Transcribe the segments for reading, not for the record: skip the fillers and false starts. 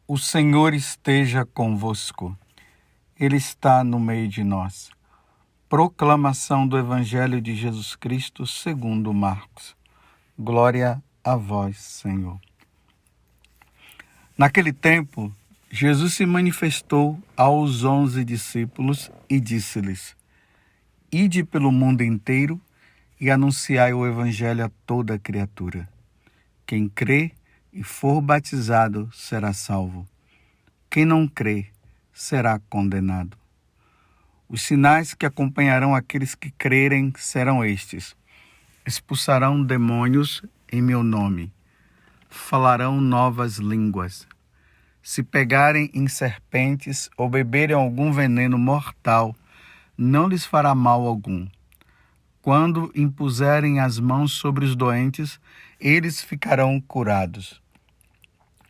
O Senhor esteja convosco. Ele está no meio de nós. Proclamação do Evangelho de Jesus Cristo segundo Marcos. Glória a vós, Senhor. Naquele tempo, Jesus se manifestou aos 11 discípulos e disse-lhes: Ide pelo mundo inteiro e anunciai o Evangelho a toda criatura. Quem crê e for batizado será salvo. Quem não crê será condenado. Os sinais que acompanharão aqueles que crerem serão estes: expulsarão demônios em meu nome, falarão novas línguas. Se pegarem em serpentes ou beberem algum veneno mortal, não lhes fará mal algum. Quando impuserem as mãos sobre os doentes, eles ficarão curados.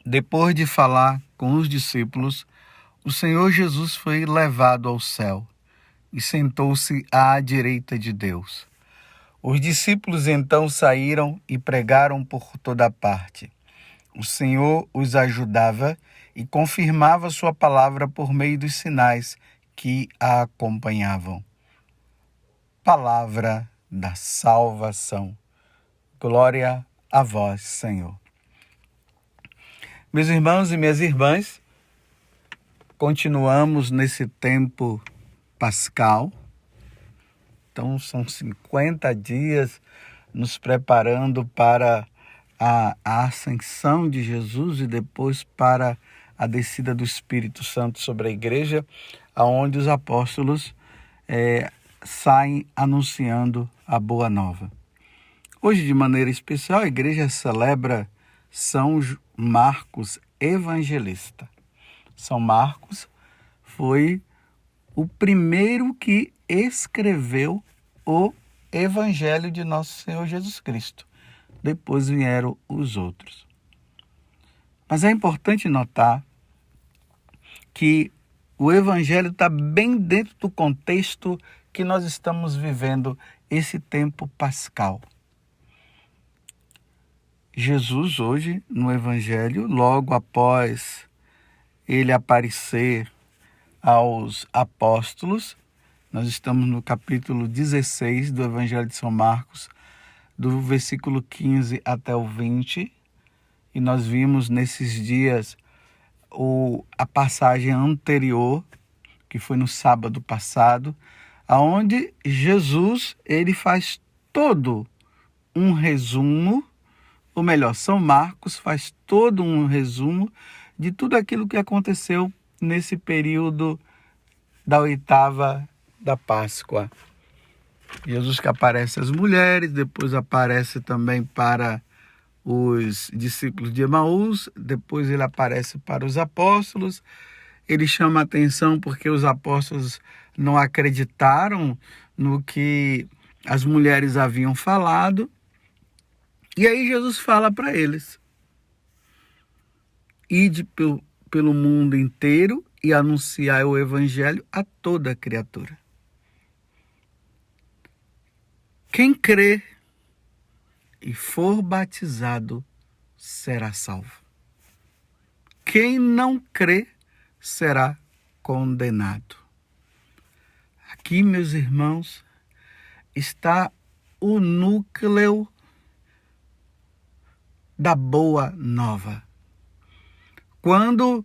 Depois de falar com os discípulos, o Senhor Jesus foi levado ao céu e sentou-se à direita de Deus. Os discípulos então saíram e pregaram por toda parte. O Senhor os ajudava e confirmava sua palavra por meio dos sinais que a acompanhavam. Palavra da salvação. Glória a vós, Senhor. Meus irmãos e minhas irmãs, continuamos nesse tempo pascal. Então, são 50 dias nos preparando para a ascensão de Jesus e depois para a descida do Espírito Santo sobre a igreja, aonde os apóstolos saem anunciando a boa nova. Hoje, de maneira especial, a igreja celebra São Marcos Evangelista. São Marcos foi o primeiro que escreveu o Evangelho de nosso Senhor Jesus Cristo. Depois vieram os outros. Mas é importante notar que o Evangelho está bem dentro do contexto que nós estamos vivendo esse tempo pascal. Jesus hoje, no Evangelho, logo após ele aparecer aos apóstolos, nós estamos no capítulo 16 do Evangelho de São Marcos, do versículo 15 até o 20, e nós vimos nesses dias a passagem anterior, que foi no sábado passado, aonde Jesus ele faz todo um resumo, ou melhor, São Marcos faz todo um resumo de tudo aquilo que aconteceu nesse período da oitava da Páscoa. Jesus que aparece às mulheres, depois aparece também para os discípulos de Emaús, depois ele aparece para os apóstolos. Ele chama a atenção porque os apóstolos não acreditaram no que as mulheres haviam falado. E aí Jesus fala para eles: ide pelo mundo inteiro e anunciai o Evangelho a toda criatura. Quem crê e for batizado será salvo. Quem não crê será condenado. Aqui, meus irmãos, está o núcleo da boa nova. Quando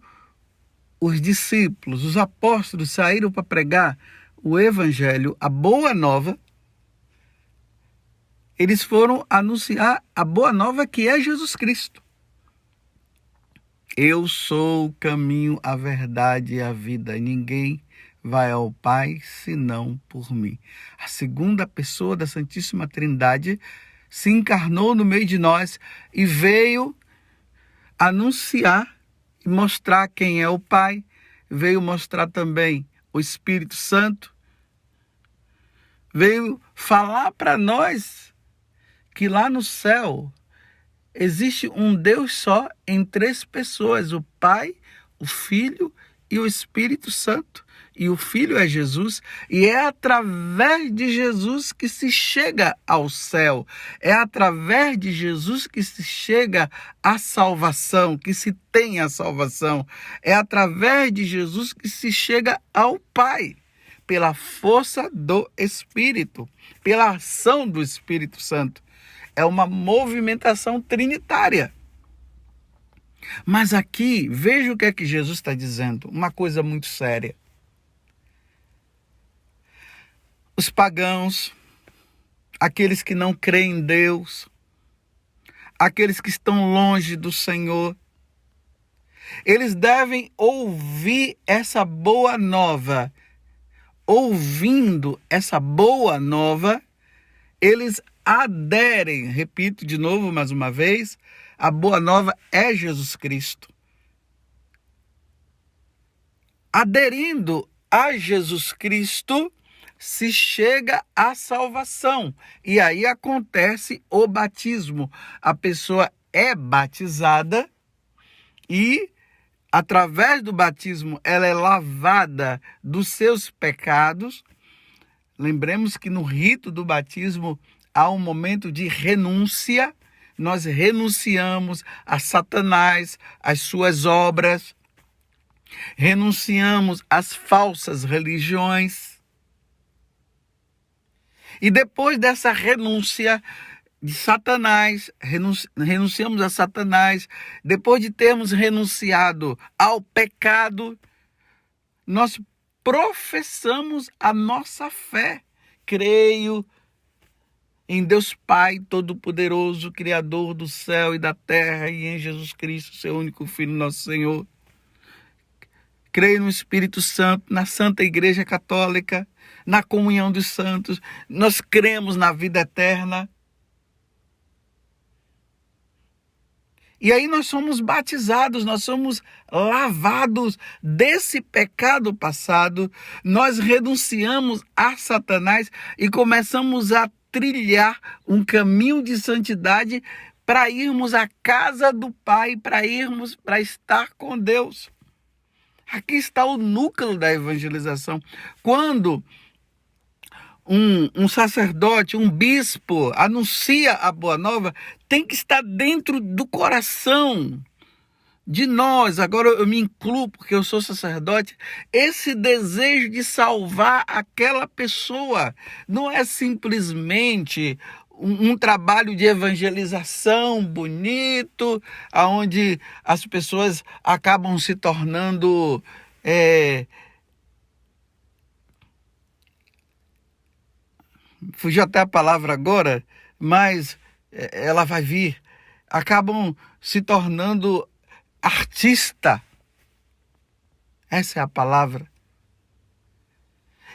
os discípulos, os apóstolos saíram para pregar o Evangelho, a boa nova, eles foram anunciar a boa nova que é Jesus Cristo. Eu sou o caminho, a verdade e a vida. Ninguém vai ao Pai senão por mim. A segunda pessoa da Santíssima Trindade se encarnou no meio de nós e veio anunciar e mostrar quem é o Pai, veio mostrar também o Espírito Santo, veio falar para nós que lá no céu existe um Deus só em três pessoas, o Pai, o Filho e o Espírito Santo. E o Filho é Jesus, e é através de Jesus que se chega ao céu. É através de Jesus que se chega à salvação, que se tem a salvação. É através de Jesus que se chega ao Pai, pela força do Espírito, pela ação do Espírito Santo. É uma movimentação trinitária. Mas aqui, veja o que é que Jesus está dizendo, uma coisa muito séria. Os pagãos, aqueles que não creem em Deus, aqueles que estão longe do Senhor, eles devem ouvir essa boa nova. Ouvindo essa boa nova, eles aderem, repito de novo mais uma vez, a boa nova é Jesus Cristo. Aderindo a Jesus Cristo, se chega à salvação. E aí acontece o batismo. A pessoa é batizada e, através do batismo, ela é lavada dos seus pecados. Lembremos que no rito do batismo há um momento de renúncia. Nós renunciamos a Satanás, às suas obras, renunciamos às falsas religiões. E depois dessa renúncia de Satanás, renunciamos a Satanás, depois de termos renunciado ao pecado, nós professamos a nossa fé. Creio em Deus Pai Todo-Poderoso, Criador do céu e da terra, e em Jesus Cristo, seu único Filho, nosso Senhor. Creio no Espírito Santo, na Santa Igreja Católica, na comunhão dos santos. Nós cremos na vida eterna. E aí nós somos batizados, nós somos lavados desse pecado passado. Nós renunciamos a Satanás e começamos a trilhar um caminho de santidade para irmos à casa do Pai, para estar com Deus. Aqui está o núcleo da evangelização. Quando um sacerdote, um bispo anuncia a boa nova, tem que estar dentro do coração de nós. Agora eu me incluo porque eu sou sacerdote. Esse desejo de salvar aquela pessoa não é simplesmente um trabalho de evangelização bonito, onde as pessoas acabam se tornando fugiu até a palavra agora, mas ela vai vir. Acabam se tornando artista. Essa é a palavra.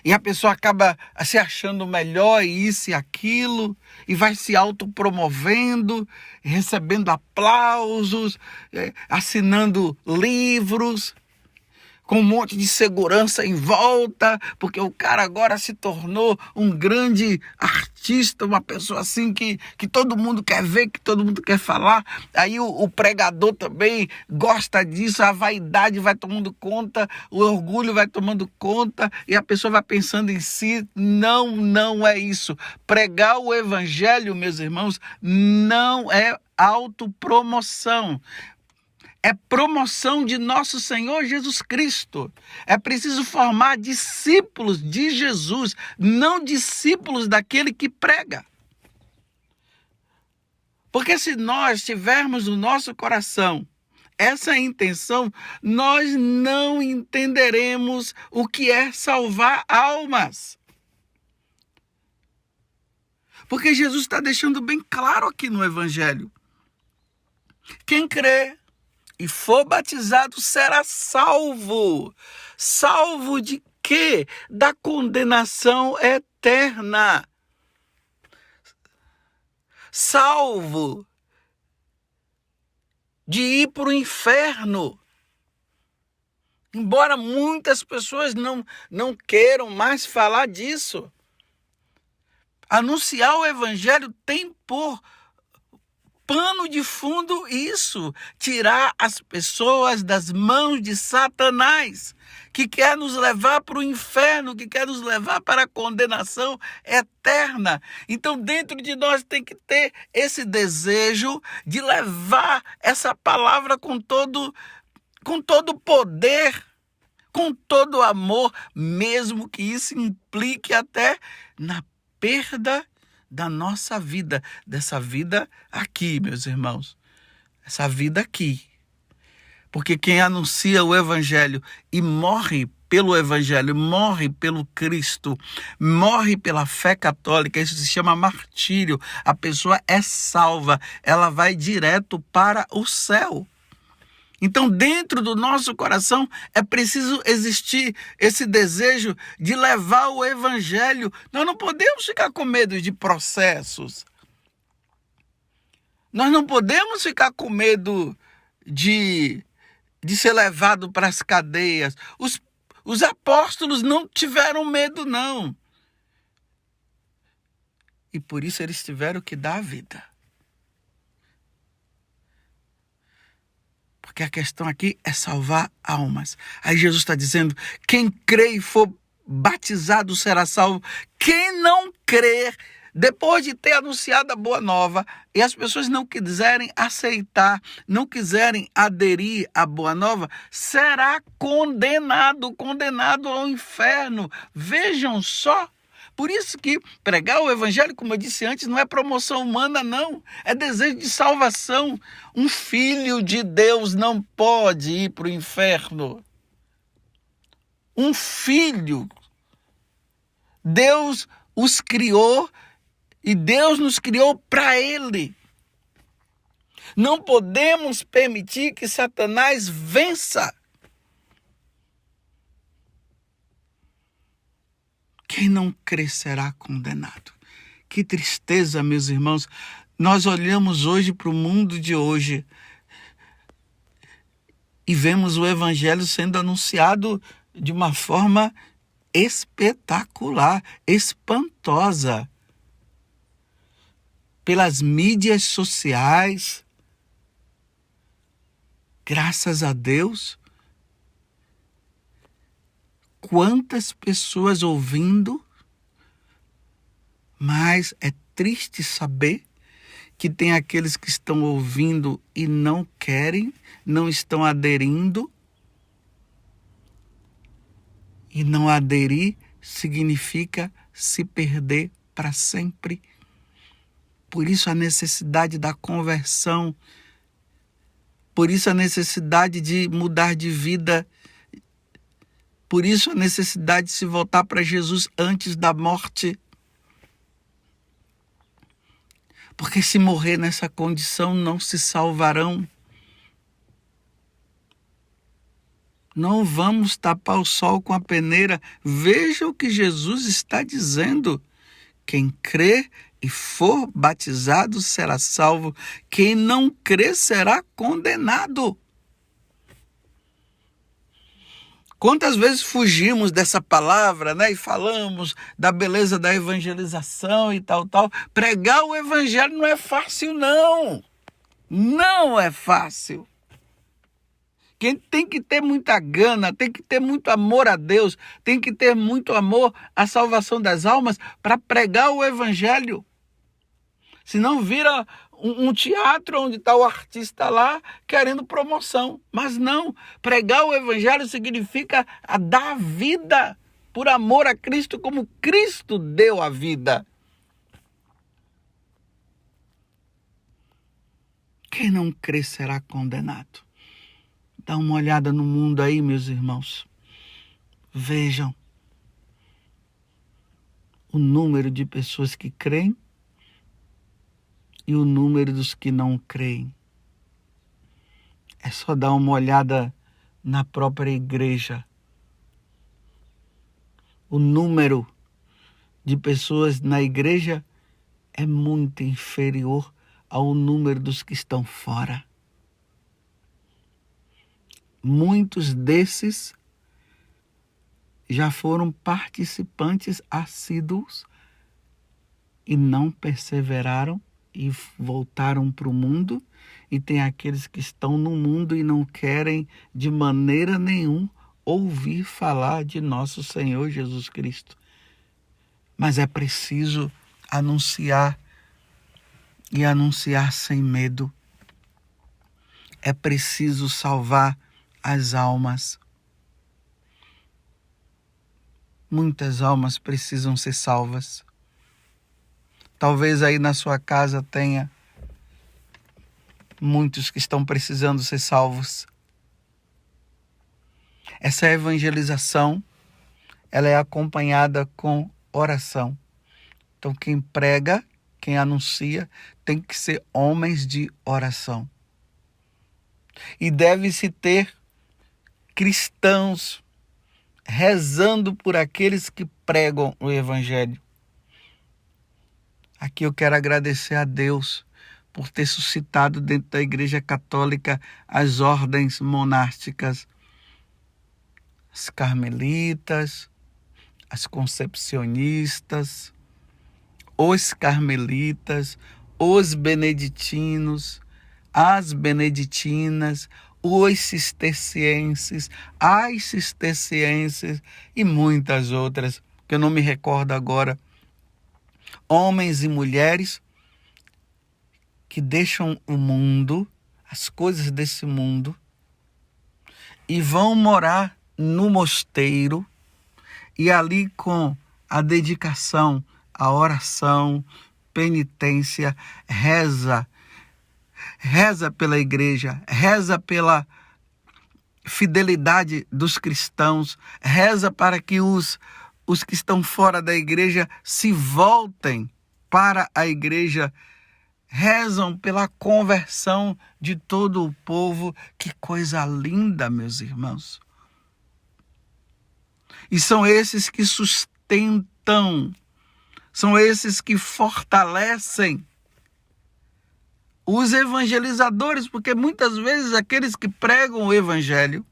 E a pessoa acaba se achando melhor, isso e aquilo, e vai se autopromovendo, recebendo aplausos, assinando livros, com um monte de segurança em volta, porque o cara agora se tornou um grande artista, uma pessoa assim que todo mundo quer ver, que todo mundo quer falar. Aí o pregador também gosta disso, a vaidade vai tomando conta, o orgulho vai tomando conta, e a pessoa vai pensando em si. Não é isso. Pregar o evangelho, meus irmãos, não é autopromoção. É promoção de nosso Senhor Jesus Cristo. É preciso formar discípulos de Jesus, não discípulos daquele que prega. Porque se nós tivermos no nosso coração essa intenção, nós não entenderemos o que é salvar almas. Porque Jesus está deixando bem claro aqui no Evangelho. Quem crê e for batizado será salvo. Salvo de quê? Da condenação eterna. Salvo de ir para o inferno. Embora muitas pessoas não queiram mais falar disso. Anunciar o evangelho tem por pano de fundo isso, tirar as pessoas das mãos de Satanás, que quer nos levar para o inferno, que quer nos levar para a condenação eterna. Então, dentro de nós tem que ter esse desejo de levar essa palavra com todo poder, com todo amor, mesmo que isso implique até na perda da nossa vida, dessa vida aqui, meus irmãos, essa vida aqui. Porque quem anuncia o Evangelho e morre pelo Evangelho, morre pelo Cristo, morre pela fé católica, isso se chama martírio. A pessoa é salva, ela vai direto para o céu. Então, dentro do nosso coração, é preciso existir esse desejo de levar o Evangelho. Nós não podemos ficar com medo de processos. Nós não podemos ficar com medo de ser levado para as cadeias. Os apóstolos não tiveram medo, não. E por isso eles tiveram que dar a vida. Porque a questão aqui é salvar almas. Aí Jesus está dizendo, quem crê e for batizado será salvo. Quem não crer, depois de ter anunciado a boa nova, e as pessoas não quiserem aceitar, não quiserem aderir à boa nova, será condenado ao inferno. Vejam só. Por isso que pregar o Evangelho, como eu disse antes, não é promoção humana, não. É desejo de salvação. Um filho de Deus não pode ir para o inferno. Um filho. Deus os criou e Deus nos criou para Ele. Não podemos permitir que Satanás vença. Quem não crer será condenado. Que tristeza, meus irmãos. Nós olhamos hoje para o mundo de hoje e vemos o Evangelho sendo anunciado de uma forma espetacular, espantosa. Pelas mídias sociais. Graças a Deus. Quantas pessoas ouvindo, mas é triste saber que tem aqueles que estão ouvindo e não querem, não estão aderindo. E não aderir significa se perder para sempre. Por isso a necessidade da conversão, por isso a necessidade de mudar de vida. Por isso a necessidade de se voltar para Jesus antes da morte. Porque se morrer nessa condição não se salvarão. Não vamos tapar o sol com a peneira. Veja o que Jesus está dizendo. Quem crê e for batizado será salvo. Quem não crê será condenado. Quantas vezes fugimos dessa palavra, né? E falamos da beleza da evangelização e tal. Pregar o evangelho não é fácil, não. Não é fácil. Quem tem que ter muita gana, tem que ter muito amor a Deus, tem que ter muito amor à salvação das almas para pregar o evangelho. Senão vira um teatro onde está o artista lá querendo promoção. Mas não, pregar o evangelho significa dar vida por amor a Cristo como Cristo deu a vida. Quem não crê será condenado. Dá uma olhada no mundo aí, meus irmãos. Vejam o número de pessoas que creem e o número dos que não creem. É só dar uma olhada na própria igreja. O número de pessoas na igreja é muito inferior ao número dos que estão fora. Muitos desses já foram participantes assíduos e não perseveraram e voltaram para o mundo, e tem aqueles que estão no mundo e não querem de maneira nenhuma ouvir falar de nosso Senhor Jesus Cristo. Mas é preciso anunciar, e anunciar sem medo. É preciso salvar as almas. Muitas almas precisam ser salvas. Talvez aí na sua casa tenha muitos que estão precisando ser salvos. Essa evangelização, ela é acompanhada com oração. Então quem prega, quem anuncia, tem que ser homens de oração. E deve-se ter cristãos rezando por aqueles que pregam o Evangelho. Aqui eu quero agradecer a Deus por ter suscitado dentro da Igreja Católica as ordens monásticas, as carmelitas, as concepcionistas, os carmelitas, os beneditinos, as beneditinas, os cistercienses, as cistercienses e muitas outras, que eu não me recordo agora. Homens e mulheres que deixam o mundo, as coisas desse mundo, e vão morar no mosteiro, e ali com a dedicação, a oração, penitência, reza pela igreja, reza pela fidelidade dos cristãos, reza para que os que estão fora da igreja se voltem para a igreja, rezam pela conversão de todo o povo. Que coisa linda, meus irmãos. E são esses que sustentam, são esses que fortalecem os evangelizadores, porque muitas vezes aqueles que pregam o evangelho,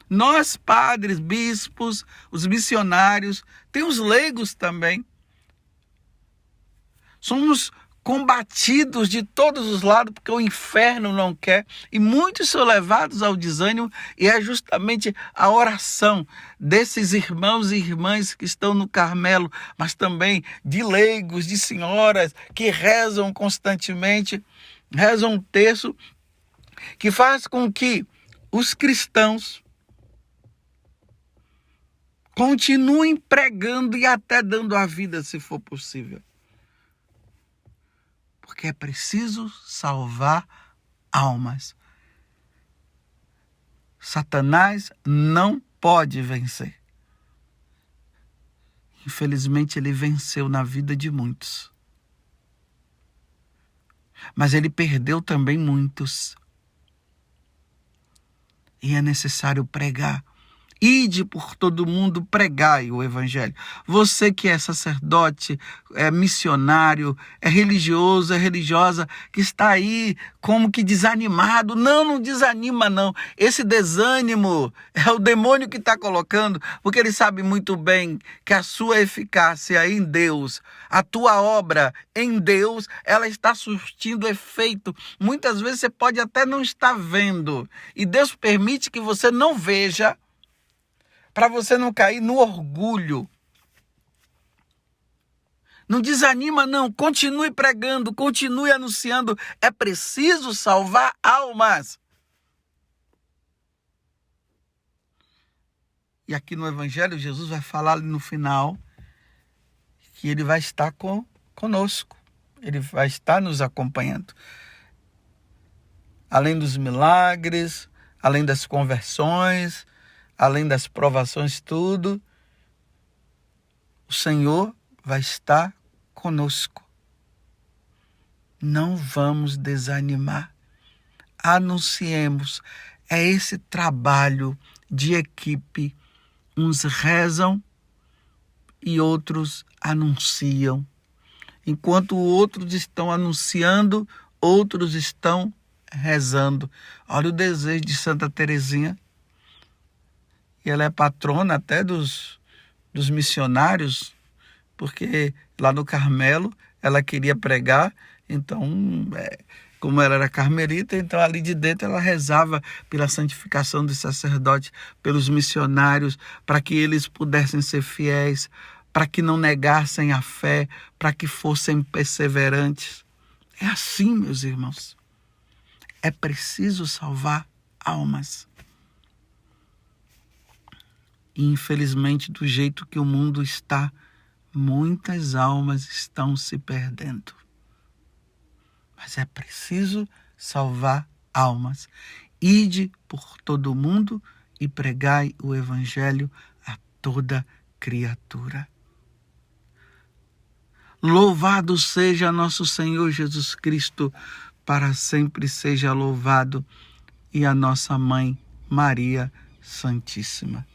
nós padres, bispos, os missionários, tem os leigos também, somos combatidos de todos os lados, porque o inferno não quer, e muitos são levados ao desânimo, e é justamente a oração desses irmãos e irmãs que estão no Carmelo, mas também de leigos, de senhoras que rezam constantemente, rezam um terço, que faz com que os cristãos continuem pregando e até dando a vida, se for possível. Porque é preciso salvar almas. Satanás não pode vencer. Infelizmente, ele venceu na vida de muitos. Mas ele perdeu também muitos. E é necessário pregar. Ide por todo mundo, pregai o evangelho. Você que é sacerdote, é missionário, é religioso, é religiosa, que está aí como que desanimado. Não desanima não. Esse desânimo é o demônio que está colocando, porque ele sabe muito bem que a sua eficácia em Deus, a tua obra em Deus, ela está surtindo efeito. Muitas vezes você pode até não estar vendo, e Deus permite que você não veja, para você não cair no orgulho. Não desanima não, continue pregando, continue anunciando. É preciso salvar almas. E aqui no Evangelho, Jesus vai falar ali no final que ele vai estar conosco. Ele vai estar nos acompanhando. Além dos milagres, além das conversões, além das provações, tudo, o Senhor vai estar conosco. Não vamos desanimar. Anunciemos. É esse trabalho de equipe. Uns rezam e outros anunciam. Enquanto outros estão anunciando, outros estão rezando. Olha o desejo de Santa Teresinha. E ela é patrona até dos missionários, porque lá no Carmelo ela queria pregar Então, como ela era carmelita, então ali de dentro ela rezava pela santificação dos sacerdotes, pelos missionários, para que eles pudessem ser fiéis, para que não negassem a fé, para que fossem perseverantes. É assim, meus irmãos. É preciso salvar almas. E, infelizmente, do jeito que o mundo está, muitas almas estão se perdendo. Mas é preciso salvar almas. Ide por todo o mundo e pregai o evangelho a toda criatura. Louvado seja nosso Senhor Jesus Cristo, para sempre seja louvado, e a nossa Mãe Maria Santíssima.